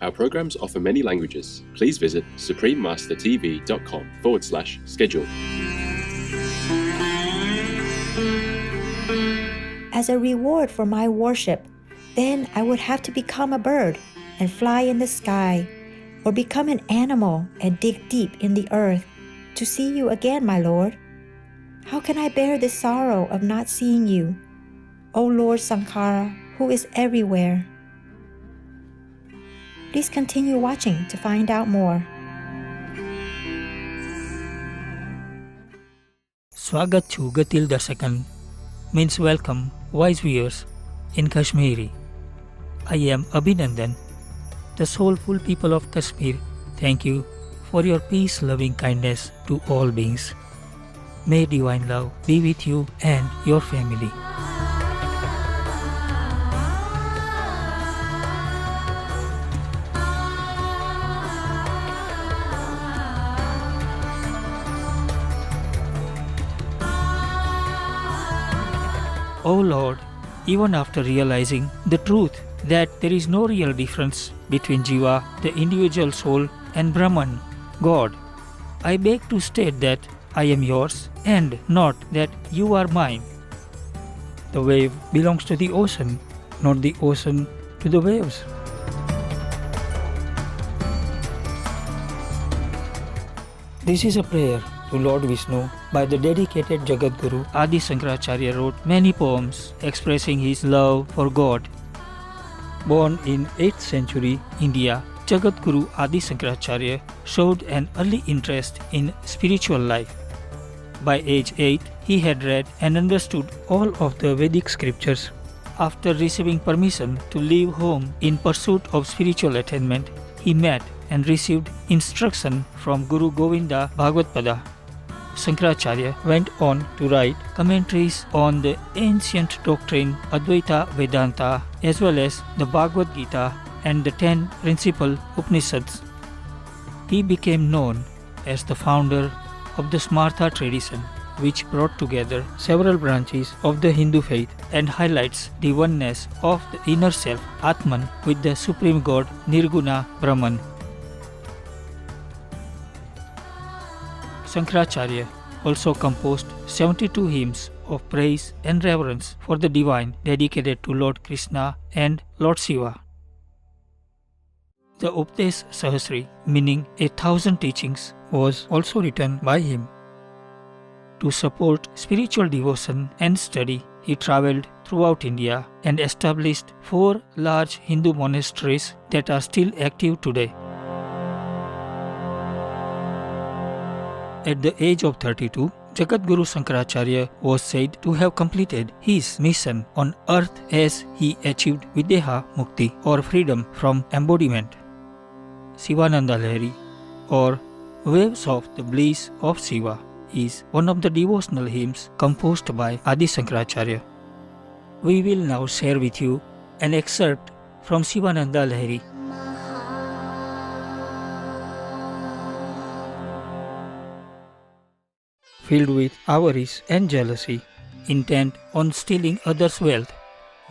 Our programs offer many languages. Please visit suprememastertv.com/schedule. As a reward for my worship, then I would have to become a bird and fly in the sky, or become an animal and dig deep in the earth to see you again, my Lord. How can I bear the sorrow of not seeing you, O Lord Sankara, who is everywhere? Please continue watching to find out more. Swagat chu Gatil Darsakan means welcome, wise viewers, in Kashmiri. I am Abhinandan. The soulful people of Kashmir thank you for your peace-loving kindness to all beings. May divine love be with you and your family. O Lord, even after realizing the truth that there is no real difference between Jiva, the individual soul, and Brahman, God, I beg to state that I am yours and not that you are mine. The wave belongs to the ocean, not the ocean to the waves. This is a prayer to Lord Vishnu by the dedicated Jagat Guru Adi Shankaracharya wrote many poems expressing his love for God. Born in 8th century India, Jagat Guru Adi Shankaracharya showed an early interest in spiritual life. By age 8, he had read and understood all of the Vedic scriptures. After receiving permission to leave home in pursuit of spiritual attainment, he met and received instruction from Guru Govinda Bhagavad-pada. Shankaracharya went on to write commentaries on the ancient doctrine Advaita Vedanta as well as the Bhagavad Gita and the 10 principal Upanishads. He became known as the founder of the Smartha tradition, which brought together several branches of the Hindu faith and highlights the oneness of the inner self, Atman, with the Supreme God, Nirguna Brahman. Shankaracharya also composed 72 hymns of praise and reverence for the divine dedicated to Lord Krishna and Lord Shiva. The Updesh Sahasri, meaning 1,000 teachings, was also written by him. To support spiritual devotion and study, he travelled throughout India and established 4 large Hindu monasteries that are still active today. At the age of 32, Jagat Guru Shankaracharya was said to have completed his mission on earth as he achieved Videha Mukti or freedom from embodiment. Sivananda Lahari or Waves of the Bliss of Shiva is one of the devotional hymns composed by Adi Shankaracharya. We will now share with you an excerpt from Sivananda Lahari. Filled with avarice and jealousy, intent on stealing others' wealth,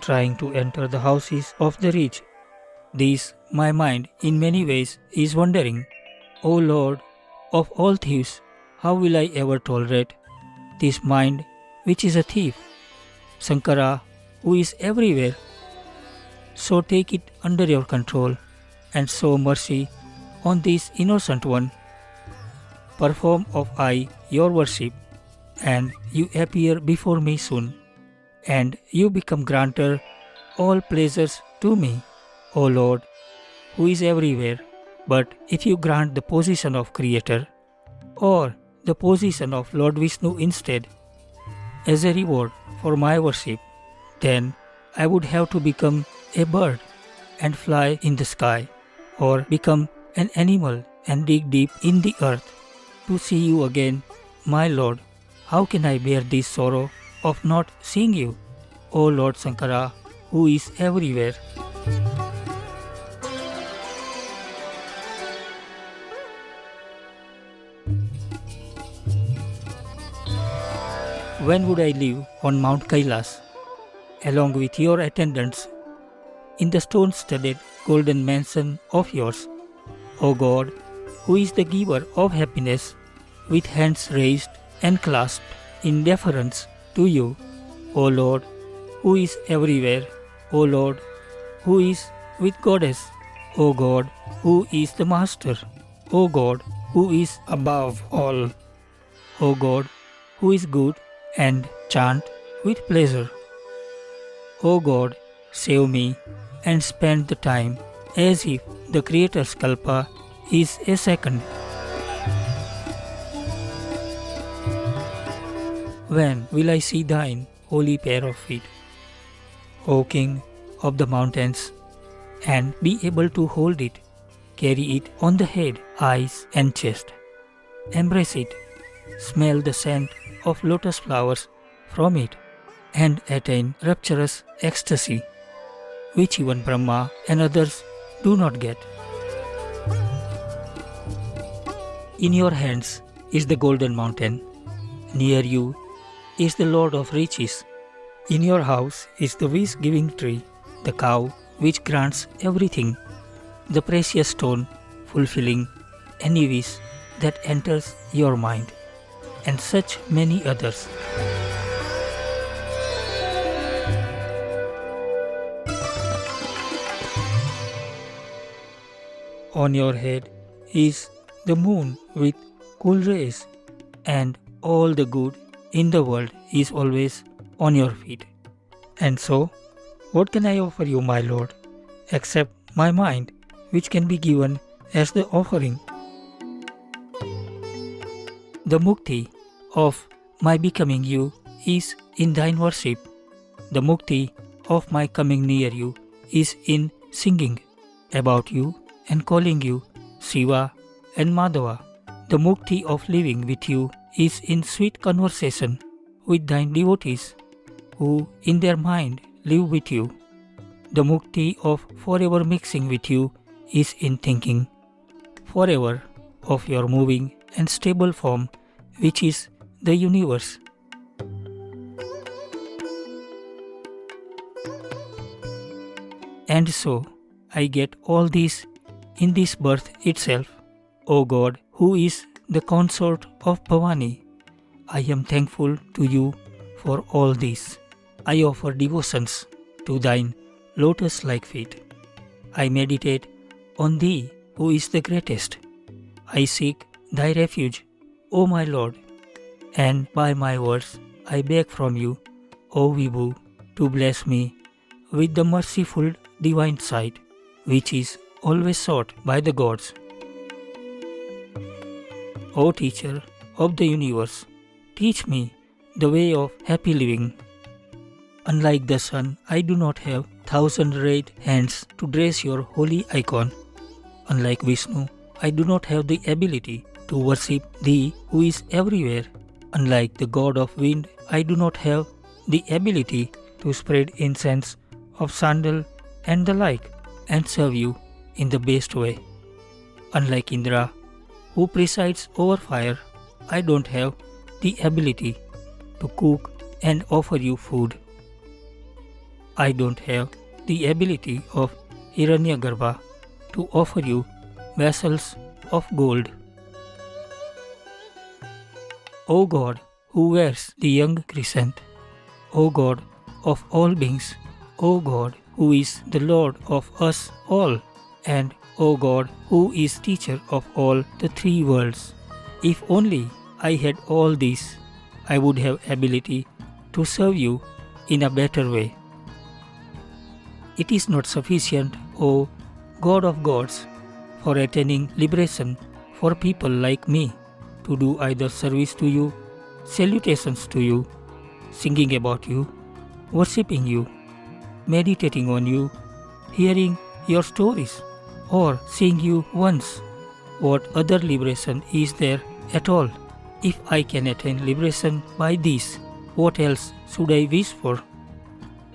trying to enter the houses of the rich. This, my mind, in many ways is wondering, O Lord of all thieves, how will I ever tolerate this mind which is a thief? Sankara, who is everywhere, so take it under your control and show mercy on this innocent one. Perform of I your worship, and you appear before me soon, and you become granter all pleasures to me, O Lord, who is everywhere. But if you grant the position of Creator, or the position of Lord Vishnu instead, as a reward for my worship, then I would have to become a bird and fly in the sky, or become an animal and dig deep in the earth to see you again, my Lord. How can I bear this sorrow of not seeing you, O Lord Sankara, who is everywhere? When would I live on Mount Kailas, along with your attendants, in the stone-studded golden mansion of yours. O God, who is the giver of happiness, with hands raised and clasped in deference to you. O Lord, who is everywhere. O Lord, who is with Goddess. O God, who is the Master. O God, who is above all. O God, who is good and chant with pleasure. O God, save me and spend the time as if the Creator's Kalpa is a second. When will I see thine holy pair of feet, O King of the mountains, and be able to hold it, carry it on the head, eyes, and chest, embrace it, smell the scent of lotus flowers from it, and attain rapturous ecstasy, which even Brahma and others do not get. In your hands is the golden mountain. Near you is the Lord of riches. In your house is the wish-giving tree, the cow which grants everything, the precious stone fulfilling any wish that enters your mind, and such many others. On your head is the moon with cool rays, and all the good in the world is always on your feet. And so, what can I offer you, my Lord, except my mind, which can be given as the offering? The mukti of my becoming you is in thine worship. The mukti of my coming near you is in singing about you and calling you Shiva and Madhava. The mukti of living with you is in sweet conversation with thine devotees, who in their mind live with you. The mukti of forever mixing with you is in thinking forever of your moving and stable form, which is the universe. And so I get all this in this birth itself. O God, who is the consort of Bhavani, I am thankful to you for all this. I offer devotions to thine lotus-like feet. I meditate on thee who is the greatest. I seek thy refuge, O my Lord, and by my words I beg from you, O Vibhu, to bless me with the merciful divine sight, which is always sought by the gods. O teacher of the universe, teach me the way of happy living. Unlike the sun, I do not have 1,000 red hands to dress your holy icon. Unlike Vishnu, I do not have the ability to worship thee who is everywhere. Unlike the god of wind, I do not have the ability to spread incense of sandal and the like and serve you in the best way. Unlike Indra, who presides over fire, I don't have the ability to cook and offer you food. I don't have the ability of Hiranyagarbha to offer you vessels of gold. O God, who wears the young crescent, O God of all beings, O God, who is the Lord of us all, and O God, who is teacher of all the three worlds. If only I had all this, I would have ability to serve you in a better way. It is not sufficient, O God of gods, for attaining liberation for people like me to do either service to you, salutations to you, singing about you, worshipping you, meditating on you, hearing your stories, or seeing you once. What other liberation is there at all? If I can attain liberation by this, what else should I wish for?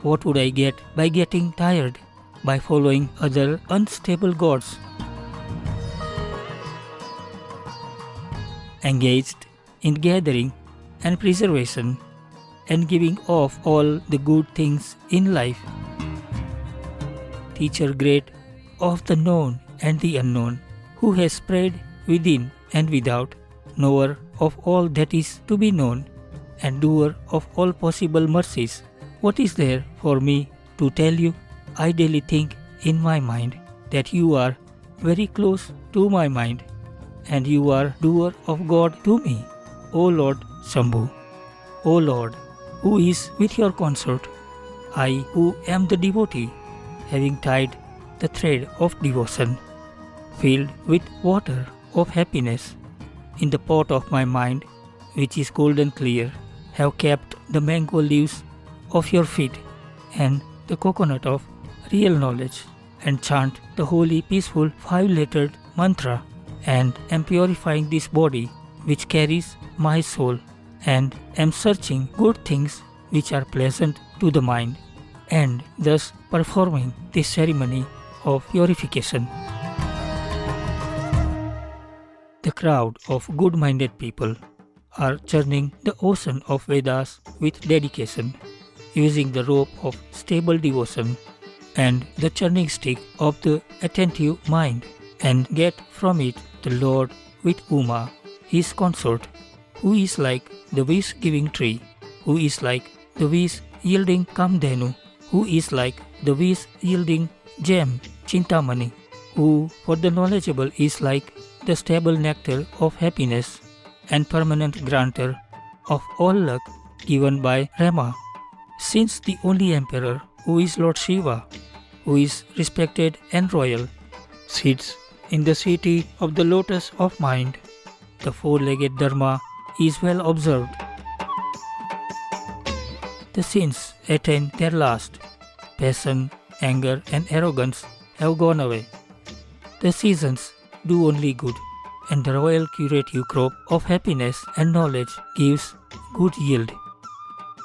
What would I get by getting tired, by following other unstable gods? Engaged in gathering and preservation and giving off all the good things in life. teacher great of the known and the unknown, who has spread within and without, knower of all that is to be known, and doer of all possible mercies. What is there for me to tell you? I daily think in my mind that you are very close to my mind, and you are doer of God to me, O Lord Shambhu. O Lord, who is with your consort, I who am the devotee, having tied the thread of devotion, filled with water of happiness, in the pot of my mind, which is golden clear, have kept the mango leaves of your feet and the coconut of real knowledge, and chant the holy peaceful 5-lettered mantra, and am purifying this body which carries my soul, and am searching good things which are pleasant to the mind, and thus performing this ceremony of purification. The crowd of good-minded people are churning the ocean of Vedas with dedication, using the rope of stable devotion and the churning stick of the attentive mind, and get from it the Lord with Uma, his consort, who is like the wish-giving tree, who is like the wish-yielding Kamdhenu, who is like the wish-yielding gem Chintamani, who for the knowledgeable is like the stable nectar of happiness and permanent granter of all luck given by Rama, since the only emperor, who is Lord Shiva, who is respected and royal, sits in the city of the lotus of mind. The four-legged Dharma is well observed. The sins attain their last. Passion, anger, and arrogance have gone away. The seasons do only good, and the royal curative crop of happiness and knowledge gives good yield.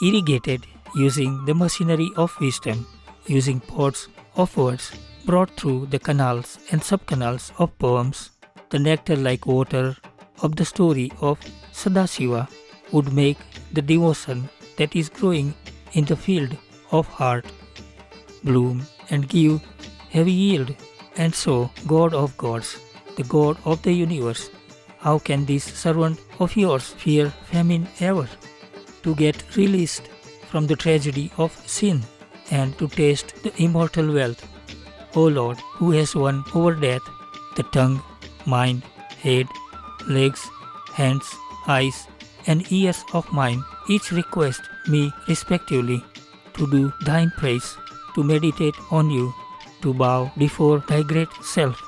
Irrigated using the machinery of wisdom, using pots of words brought through the canals and subcanals of poems, the nectar-like water of the story of Sadashiva would make the devotion that is growing in the field of heart bloom and give heavy yield. And so, God of gods, the God of the universe, how can this servant of yours fear famine ever? To get released from the tragedy of sin and to taste the immortal wealth. O Lord, who has won over death, the tongue, mind, head, legs, hands, eyes, and ears of mine, each request me respectively to do thine praise, to meditate on you, to bow before thy great self,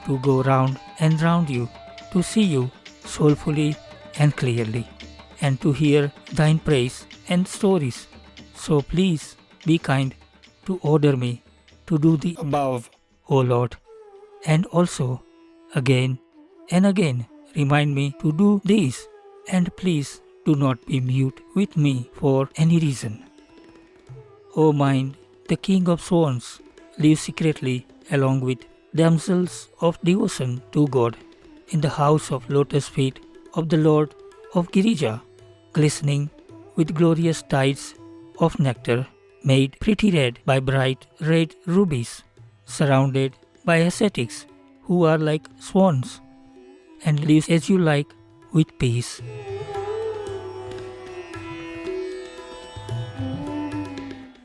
to go round and round you, to see you soulfully and clearly, and to hear thine praise and stories. So please be kind to order me to do the above, O Lord, and also again and again remind me to do this, and please do not be mute with me for any reason. O mind, the king of swans, live secretly along with damsels of devotion to God in the house of lotus feet of the Lord of Girija, glistening with glorious tides of nectar, made pretty red by bright red rubies, surrounded by ascetics who are like swans, and live as you like with peace.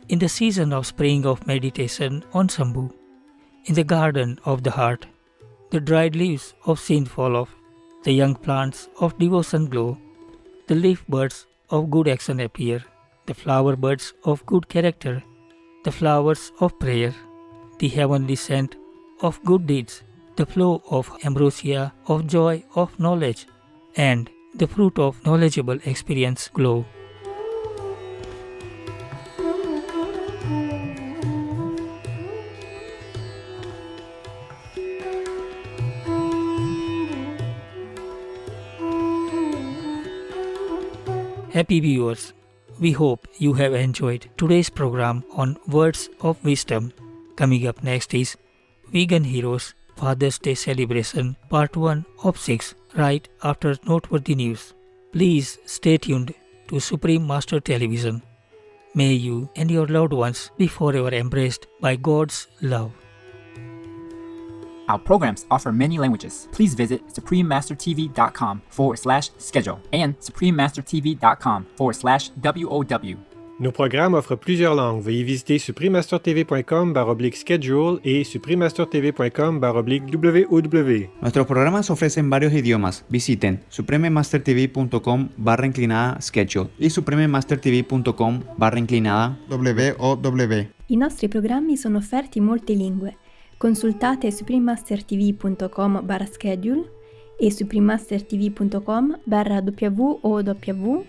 In the season of spring of meditation on Shambhu, in the garden of the heart, the dried leaves of sin fall off, the young plants of devotion glow, the leaf buds of good action appear, the flower buds of good character, the flowers of prayer, the heavenly scent of good deeds, the flow of ambrosia of joy of knowledge, and the fruit of knowledgeable experience glow. Happy viewers, we hope you have enjoyed today's program on Words of Wisdom. Coming up next is Vegan Heroes Father's Day Celebration Part 1 of 6, right after noteworthy news. Please stay tuned to Supreme Master Television. May you and your loved ones be forever embraced by God's love. Our programs offer many languages. Please visit suprememastertv.com/schedule and suprememastertv.com/WOW. Nos programmes offrent plusieurs langues. Veuillez visiter suprememastertv.com/schedule et suprememastertv.com/WOW. Nuestros programas ofrecen varios idiomas. Visiten suprememastertv.com/schedule y suprememastertv.com/WOW. I nostri programmi sono offerti in molte lingue. Consultate suprememastertv.com/schedule e suprememastertv.com/WOW